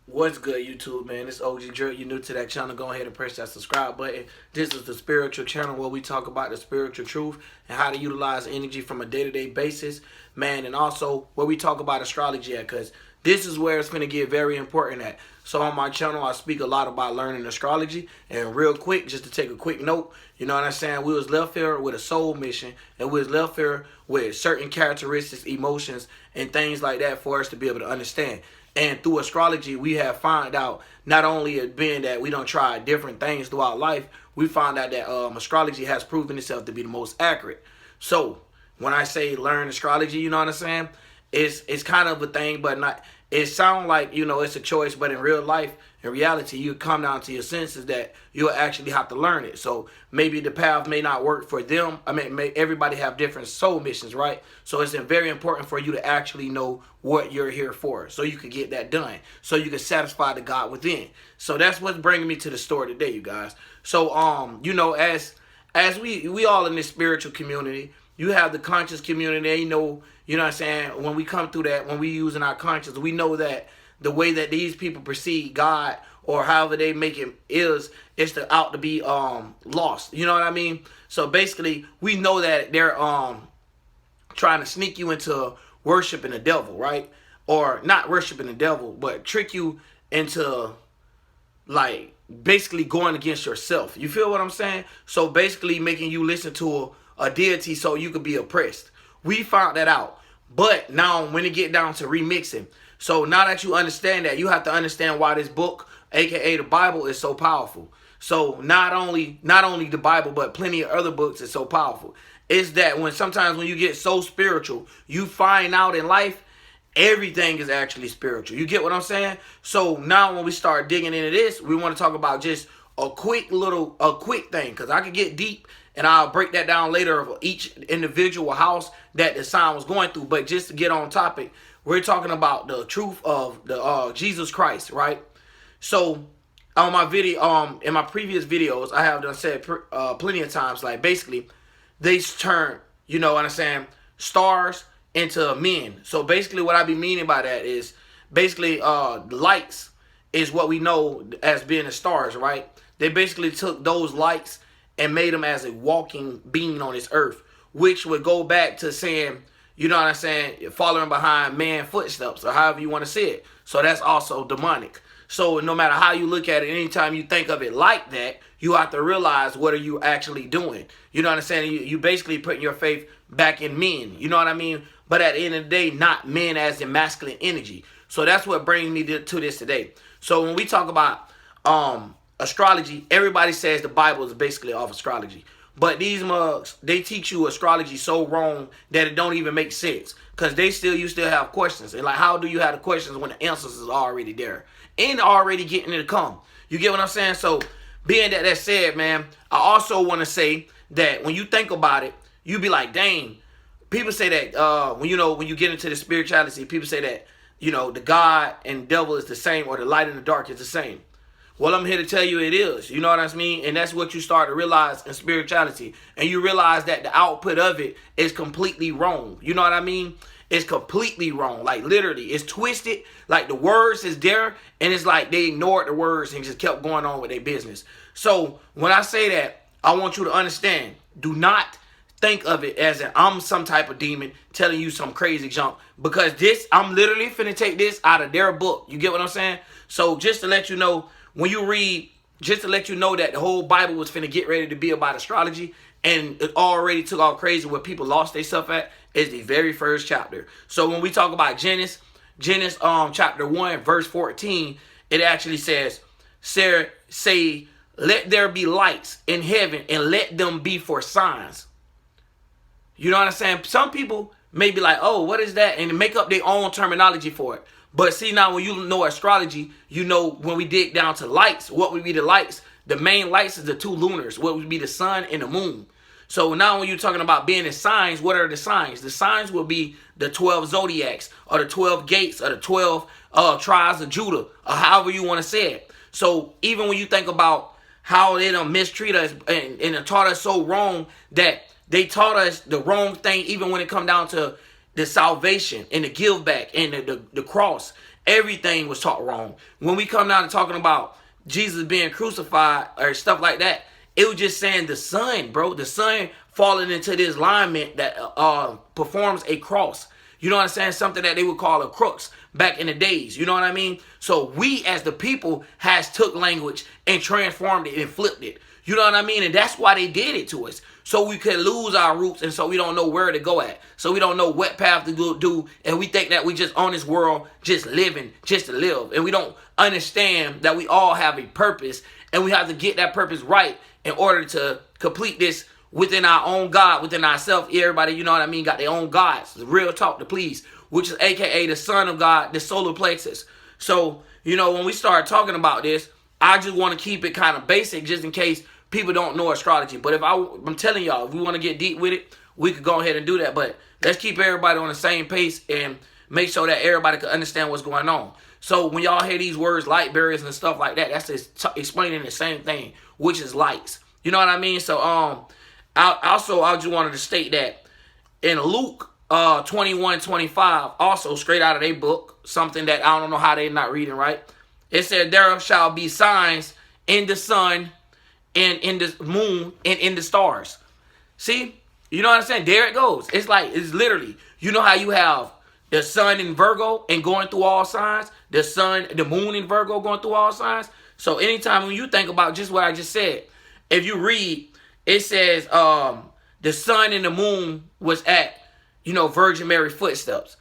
What's good, YouTube, man? It's OG Jerk. You're new to that channel, go ahead and press that subscribe button. This is the spiritual channel where we talk about the spiritual truth and how to utilize energy from a day-to-day basis, man, and also where we talk about astrology at, because this is where it's going to get very important at. So on my channel, I speak a lot about learning astrology, and real quick, just to take a quick note, you know what I'm saying? We was left here with a soul mission, and we was left here with certain characteristics, emotions, and things like that for us to be able to understand. And through astrology, we have found out not only it being that we don't try different things throughout life, we found out that astrology has proven itself to be the most accurate. So when I say learn astrology, you know what I'm saying? It's kind of a thing, but not. It sounds like it's a choice, but in real life, in reality, you come down to your senses that you'll actually have to learn it. So maybe the path may not work for them. I mean, everybody have different soul missions, right? So it's very important for you to actually know what you're here for, so you can get that done, so you can satisfy the God within. So that's what's bringing me to the story today, you guys. So as we all in this spiritual community, you have the conscious community. You know what I'm saying? When we come through that, when we using our conscience, we know that the way that these people perceive God or however they make it is to out to be lost. You know what I mean? So basically, we know that they're trying to sneak you into worshiping the devil, right? Or not worshiping the devil, but trick you into like basically going against yourself. You feel what I'm saying? So basically making you listen to a deity so you could be oppressed. We found that out. But now when it get down to remixing, so now that you understand that, you have to understand why this book, aka the Bible, is so powerful. So not only the Bible, but plenty of other books is so powerful. Is that sometimes when you get so spiritual, you find out in life everything is actually spiritual. You get what I'm saying? So now when we start digging into this, we want to talk about just a quick thing, because I could get deep and I'll break that down later of each individual house that the sign was going through. But just to get on topic, we're talking about the truth of the Jesus Christ, right? So on my video, in my previous videos, I have done said plenty of times, like basically they turn, you know what I'm saying, stars into men. So basically what I be meaning by that is basically lights is what we know as being the stars, right? They basically took those lights and made them as a walking being on this earth, which would go back to saying, you know what I'm saying, following behind man footsteps, or however you want to say it. So that's also demonic. So no matter how you look at it, anytime you think of it like that, you have to realize, what are you actually doing? You know what I'm saying? You basically putting your faith back in men. You know what I mean? But at the end of the day, not men as in masculine energy. So that's what brings me to this today. So when we talk about astrology, everybody says the Bible is basically off astrology. But these mugs, they teach you astrology so wrong that it don't even make sense. Because you still have questions. And like, how do you have the questions when the answers is already there? And already getting it to come. You get what I'm saying? So, being that said, man, I also want to say that when you think about it, you be like, dang. People say that when you get into the spirituality, people say that, the God and devil is the same, or the light and the dark is the same. Well, I'm here to tell you it is. You know what I mean? And that's what you start to realize in spirituality. And you realize that the output of it is completely wrong. You know what I mean? It's completely wrong. Like, literally, it's twisted. Like, the words is there, and it's like they ignored the words and just kept going on with their business. So, when I say that, I want you to understand, do not think of it as I'm some type of demon telling you some crazy junk. Because I'm literally finna take this out of their book. You get what I'm saying? So, just to let you know, when you read, just to let you know that the whole Bible was finna get ready to be about astrology, and it already took all crazy where people lost their stuff at, is the very first chapter. So when we talk about Genesis chapter 1, verse 14, it actually says, say, let there be lights in heaven and let them be for signs. You know what I'm saying? Some people may be like, oh, what is that? And make up their own terminology for it. But see, now when you know astrology, you know when we dig down to lights, what would be the lights? The main lights is the two lunars, what would be the sun and the moon. So now when you're talking about being in signs, what are the signs? The signs will be the 12 zodiacs, or the 12 gates, or the 12 tribes of Judah, or however you want to say it. So even when you think about how they done mistreat us and taught us so wrong, that they taught us the wrong thing, even when it come down to the salvation and the give back and the cross Everything was taught wrong. When we come down to talking about Jesus being crucified or stuff like that, it was just saying the sun, bro. The sun falling into this alignment that performs a cross. You know what I'm saying? Something that they would call a crux back in the days. You know what I mean? So we as the people has took language and transformed it and flipped it. You know what I mean? And that's why they did it to us. So we could lose our roots, and so we don't know where to go at. So we don't know what path to go do, and we think that we just on this world just living just to live. And we don't understand that we all have a purpose, and we have to get that purpose right in order to complete this within our own God, within ourselves. Everybody, you know what I mean, got their own gods. Real talk to please, which is aka the Son of God, the solar plexus. So, you know, when we start talking about this, I just want to keep it kind of basic just in case people don't know astrology. But I'm telling y'all, if we want to get deep with it, we could go ahead and do that. But let's keep everybody on the same pace and make sure that everybody can understand what's going on. So when y'all hear these words, light bearers and stuff like that, that's just explaining the same thing, which is lights. You know what I mean? So I just wanted to state that in Luke 21:25, also straight out of their book, something that I don't know how they're not reading right. It said, there shall be signs in the sun and in the moon and in the stars. See? You know what I'm saying? There it goes. It's like, it's literally, you know how you have the sun in Virgo and going through all signs? The moon in Virgo going through all signs? So anytime when you think about just what I just said, if you read, it says the sun and the moon was at, Virgin Mary footsteps.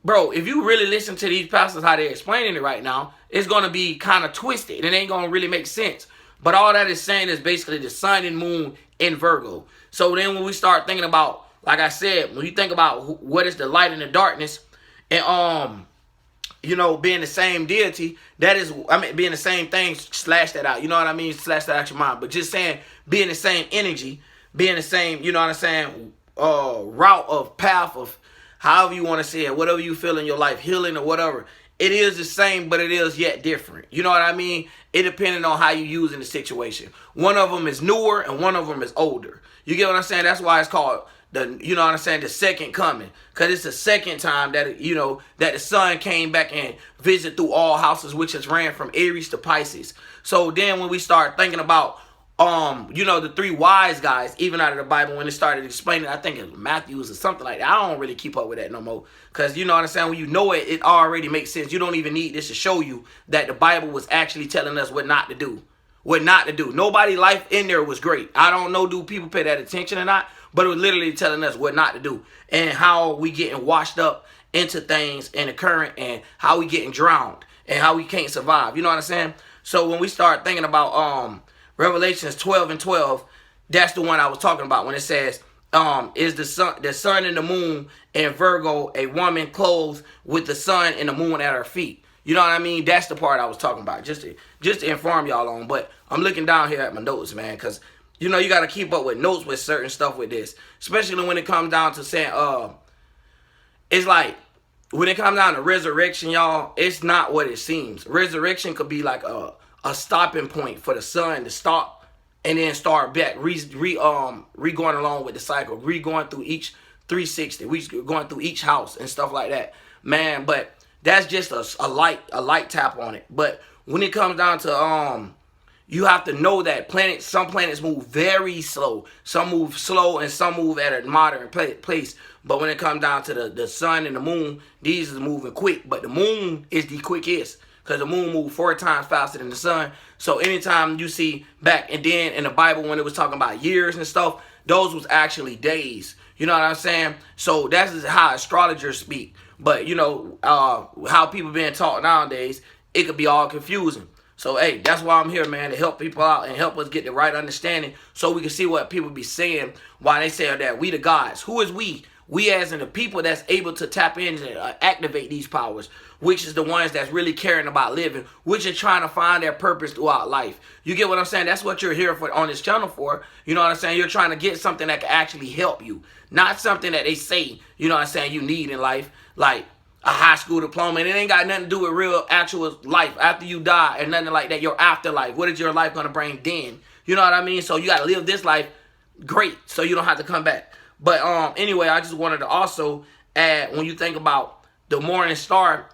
Bro, if you really listen to these pastors, how they're explaining it right now, it's going to be kind of twisted. It ain't going to really make sense. But all that is saying is basically the sun and moon in Virgo. So then when we start thinking about, like I said, when you think about what is the light and the darkness, and being the same deity, being the same thing, slash that out. You know what I mean? Slash that out your mind. But just saying, being the same energy, being the same, you know what I'm saying, route of path of however you want to say it, whatever you feel in your life, healing or whatever. It is the same, but it is yet different. You know what I mean? It depending on how you use in the situation. One of them is newer and one of them is older. You get what I'm saying? That's why it's called the second coming. Because it's the second time that, that the sun came back and visited through all houses, which has ran from Aries to Pisces. So then when we start thinking about, the three wise guys, even out of the Bible, when it started explaining, I think it was Matthews or something like that. I don't really keep up with that no more. Because, you know what I'm saying, when you know it, it already makes sense. You don't even need this to show you that the Bible was actually telling us what not to do. What not to do. Nobody's life in there was great. I don't know, do people pay that attention or not? But it was literally telling us what not to do. And how we getting washed up into things in the current, and how we getting drowned, and how we can't survive. You know what I'm saying? So when we start thinking about Revelations 12:12, that's the one I was talking about when it says, is the sun and the moon in Virgo, a woman clothed with the sun and the moon at her feet. You know what I mean? That's the part I was talking about, just to inform y'all on. But I'm looking down here at my notes, man, because, you got to keep up with notes with certain stuff with this. Especially when it comes down to saying, it's like, when it comes down to resurrection, y'all, it's not what it seems. Resurrection could be like a stopping point for the sun to stop and then start back, going along with the cycle, going through each 360, going through each house and stuff like that, man. But that's just a light tap on it. But when it comes down to you have to know that some planets move very slow. Some move slow and some move at a moderate pace. But when it comes down to the sun and the moon, these is moving quick. But the moon is the quickest, because the moon moves 4 times faster than the sun. So anytime you see back, and then in the Bible when it was talking about years and stuff, those was actually days. You know what I'm saying? So that's how astrologers speak. But how people being taught nowadays, it could be all confusing. So hey, that's why I'm here, man, to help people out and help us get the right understanding, so we can see what people be saying why they say that we the gods. Who is we? We as in the people that's able to tap in and activate these powers, which is the ones that's really caring about living, which is trying to find their purpose throughout life. You get what I'm saying? That's what you're here for on this channel for. You know what I'm saying? You're trying to get something that can actually help you, not something that they say, you know what I'm saying, you need in life, like a high school diploma. And it ain't got nothing to do with real actual life after you die and nothing like that. Your afterlife. What is your life going to bring then? You know what I mean? So you got to live this life great so you don't have to come back. But anyway, I just wanted to also add, when you think about the morning star,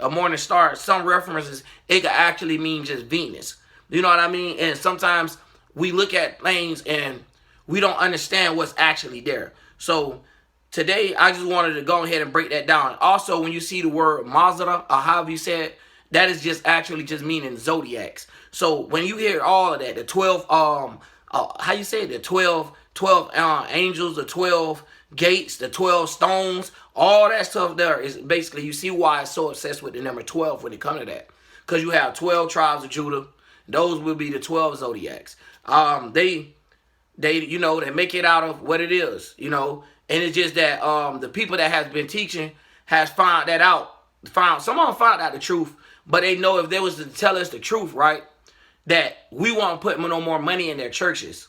a morning star, some references, it could actually mean just Venus. You know what I mean? And sometimes we look at things and we don't understand what's actually there. So today, I just wanted to go ahead and break that down. Also, when you see the word Mazda, or however you say it, that is just actually just meaning zodiacs. So when you hear all of that, the 12, how you say it, the 12 angels, the 12 gates, the 12 stones, all that stuff there is basically, you see why it's so obsessed with the number 12 when it comes to that. Because you have 12 tribes of Judah. Those will be the 12 zodiacs. They they make it out of what it is, and it's just that the people that has been teaching has found that out. Some of them found out the truth, but they know if they was to tell us the truth, right, that we won't put no more money in their churches.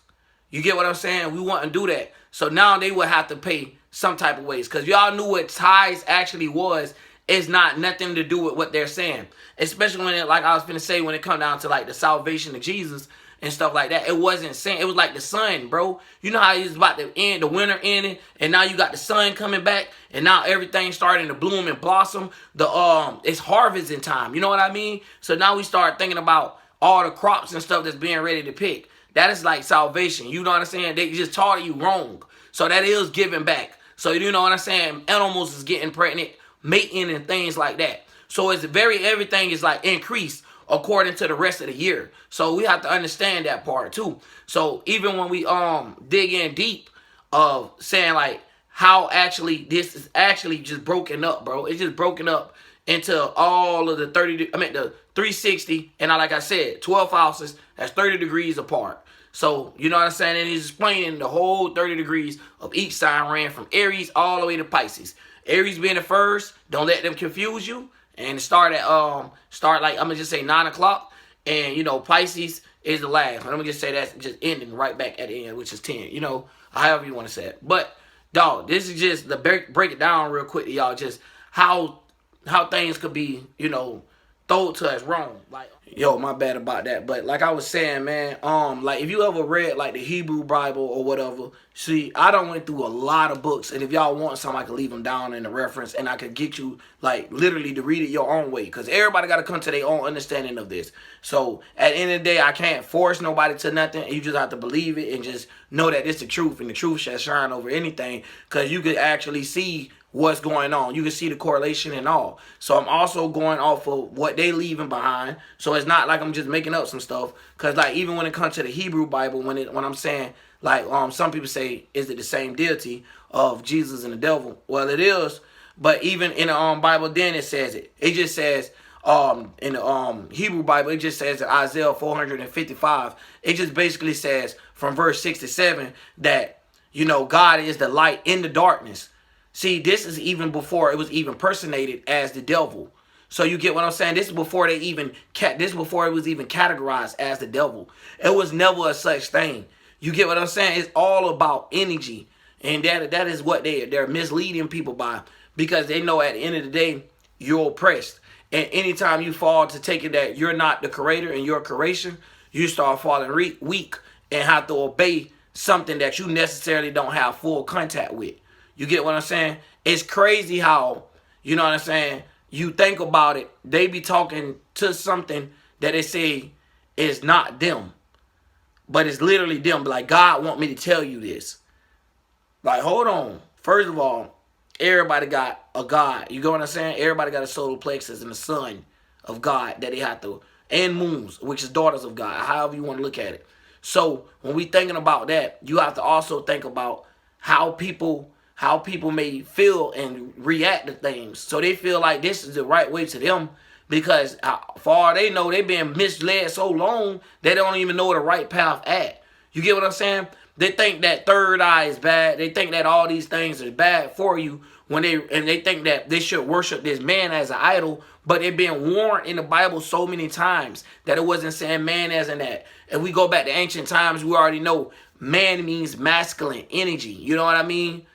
You get what I'm saying? We wouldn't do that. So now they would have to pay some type of ways. Because y'all knew what tithes actually was. It's not nothing to do with what they're saying. Especially when it, like I was going to say, when it come down to like the salvation of Jesus and stuff like that. It wasn't saying, it was like the sun, bro. You know how it's about to end, the winter ending, and now you got the sun coming back, and now everything's starting to bloom and blossom. It's harvesting time. You know what I mean? So now we start thinking about all the crops and stuff that's being ready to pick. That is like salvation. You know what I'm saying? They just taught you wrong. So that is giving back. So you know what I'm saying? Animals is getting pregnant, mating and things like that. So it's everything is like increased according to the rest of the year. So we have to understand that part too. So even when we dig in deep of saying like how actually this is actually just broken up, bro. It's just broken up into all of the the 360, and like I said, 12 houses, that's 30 degrees apart. So, you know what I'm saying? And he's explaining the whole 30 degrees of each sign ran from Aries all the way to Pisces. Aries being the first, don't let them confuse you. And start like, I'm going to just say 9 o'clock. And, Pisces is the last. I'm going to just say that's just ending right back at the end, which is 10. However you want to say it. But, dog, this is just the break it down real quick to y'all. Just how things could be, thrown to us wrong. Like, yo, my bad about that. But like I was saying, man, like if you ever read like the Hebrew Bible or whatever, see, I done went through a lot of books, and if y'all want some, I can leave them down in the reference, and I could get you like literally to read it your own way, because everybody got to come to their own understanding of this. So at the end of the day, I can't force nobody to nothing. You just have to believe it and just know that it's the truth, and the truth shall shine over anything, because you could actually see what's going on. You can see the correlation and all. So I'm also going off of what they leaving behind. So it's not like I'm just making up some stuff. Because like even when it comes to the Hebrew Bible, when I'm saying like some people say, is it the same deity of Jesus and the devil? Well, it is. But even in the Bible, then it says it. It just says in the Hebrew Bible, it just says in Isaiah 455. It just basically says from verse 67 that God is the light in the darkness. See, this is even before it was even personated as the devil. So you get what I'm saying? This is before it was even categorized as the devil. It was never a such thing. You get what I'm saying? It's all about energy. And that is what they're misleading people by, because they know at the end of the day, you're oppressed. And anytime you fall to taking that you're not the creator and your creation, you start falling weak and have to obey something that you necessarily don't have full contact with. You get what I'm saying? It's crazy how, you know what I'm saying, you think about it, they be talking to something that they say is not them. But it's literally them. Like, God want me to tell you this. Like, hold on. First of all, everybody got a God. You get what I'm saying? Everybody got a solar plexus and a son of God that they have to, and moons, which is daughters of God, however you want to look at it. So when we thinking about that, you have to also think about how people may feel and react to things. So they feel like this is the right way to them, because for all they know, they've been misled so long, they don't even know the right path at. You get what I'm saying? They think that third eye is bad. They think that all these things are bad for you, and they think that they should worship this man as an idol. But they've been warned in the Bible so many times that it wasn't saying man as in that. If we go back to ancient times, we already know man means masculine energy. You know what I mean?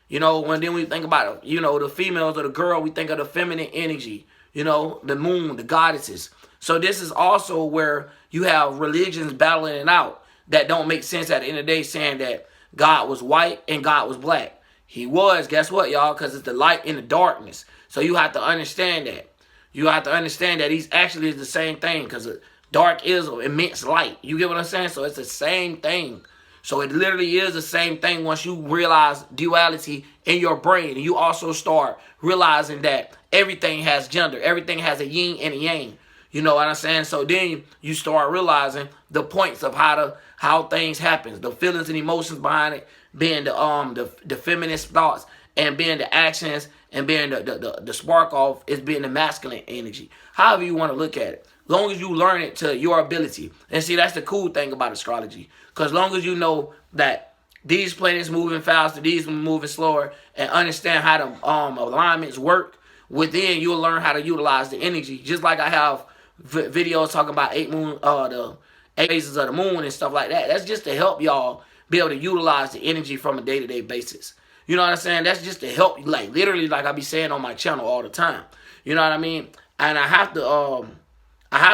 When then we think about, the females or the girl, we think of the feminine energy, the moon, the goddesses. So this is also where you have religions battling it out that don't make sense at the end of the day, saying that God was white and God was black. He was, guess what, y'all? Because it's the light in the darkness. So you have to understand that. You have to understand that these actually is the same thing, because dark is immense light. You get what I'm saying? So it's the same thing. So it literally is the same thing once you realize duality in your brain. And you also start realizing that everything has gender. Everything has a yin and a yang. You know what I'm saying? So then you start realizing the points of how things happen, the feelings and emotions behind it, being the feminist thoughts, and being the actions, and being the spark off is being the masculine energy. However you want to look at it. Long as you learn it to your ability. And see, that's the cool thing about astrology. Because long as you know that these planets moving faster, these moving slower, and understand how the alignments work, within you'll learn how to utilize the energy. Just like I have videos talking about the 8 phases of the moon and stuff like that. That's just to help y'all be able to utilize the energy from a day-to-day basis. You know what I'm saying? That's just to help, like literally, like I be saying on my channel all the time. You know what I mean? And I have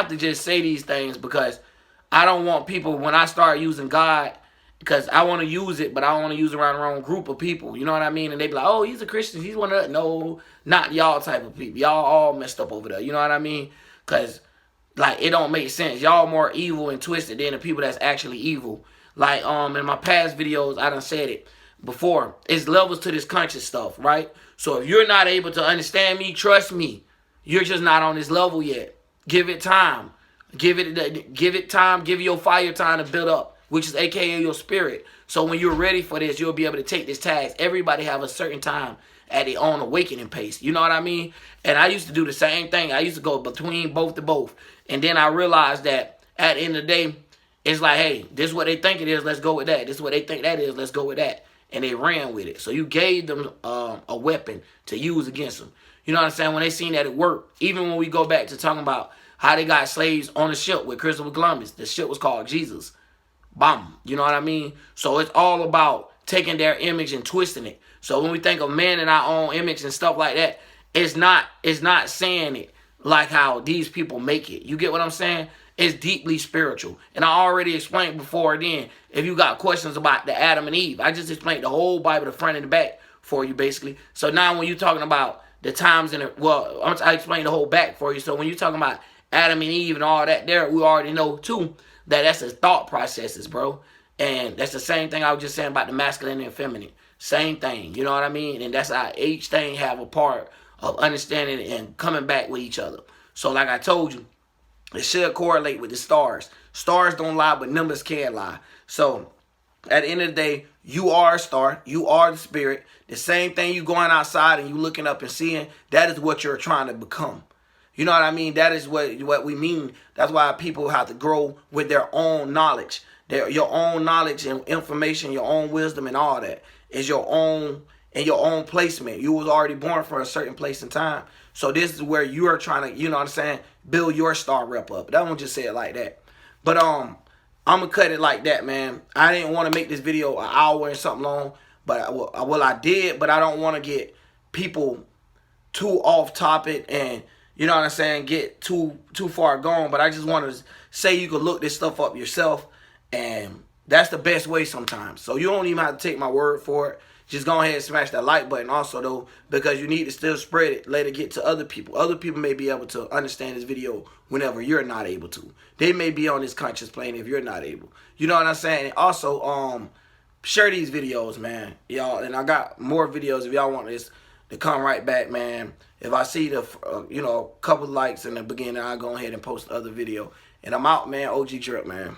to just say these things because I don't want people, when I start using God, because I want to use it, but I don't want to use it around the wrong group of people. You know what I mean? And they be like, oh, he's a Christian. He's one of us. No, not y'all type of people. Y'all all messed up over there. You know what I mean? Because, like, it don't make sense. Y'all more evil and twisted than the people that's actually evil. Like, in my past videos, I done said it before. It's levels to this conscious stuff, right? So if you're not able to understand me, trust me. You're just not on this level yet. Give it time. Give it time. Give your fire time to build up, which is aka your spirit. So when you're ready for this, you'll be able to take this task. Everybody have a certain time at their own awakening pace. You know what I mean? And I used to do the same thing. I used to go between both to both. And then I realized that at the end of the day, it's like, hey, this is what they think it is. Let's go with that. This is what they think that is. Let's go with that. And they ran with it. So you gave them a weapon to use against them. You know what I'm saying? When they seen that it worked. Even when we go back to talking about how they got slaves on the ship with Christopher Columbus. The ship was called Jesus. Bam. You know what I mean? So it's all about taking their image and twisting it. So when we think of man in our own image and stuff like that, it's not saying it like how these people make it. You get what I'm saying? It's deeply spiritual. And I already explained before then, if you got questions about the Adam and Eve, I just explained the whole Bible, the front and the back for you basically. So now when you're talking about the times in it, well, I explained the whole back for you. So when you're talking about Adam and Eve and all that there, we already know too that that's the thought processes, bro. And that's the same thing I was just saying about the masculine and feminine. Same thing, you know what I mean? And that's how each thing have a part of understanding and coming back with each other. So like I told you, it should correlate with the stars. Stars don't lie, but numbers can lie. So at the end of the day, you are a star. You are the spirit. The same thing you going outside and you looking up and seeing, that is what you're trying to become. You know what I mean? That is what we mean. That's why people have to grow with their own knowledge. Your own knowledge and information, your own wisdom and all that is your own and your own placement. You was already born for a certain place and time. So this is where you are trying to, you know what I'm saying, build your star rep up. I won't just say it like that. But I'm going to cut it like that, man. I didn't want to make this video an hour and something long. But I did, but I don't want to get people too off topic and, you know what I'm saying, get too far gone. But I just want to say you can look this stuff up yourself. And that's the best way sometimes. So you don't even have to take my word for it. Just go ahead and smash that like button also, though, because you need to still spread it, let it get to other people. Other people may be able to understand this video whenever you're not able to. They may be on this conscious plane if you're not able. You know what I'm saying? And also, share these videos, man. Y'all, and I got more videos if y'all want this to come right back, man. If I see the, couple likes in the beginning, I'll go ahead and post the other video. And I'm out, man. OG Drip, man.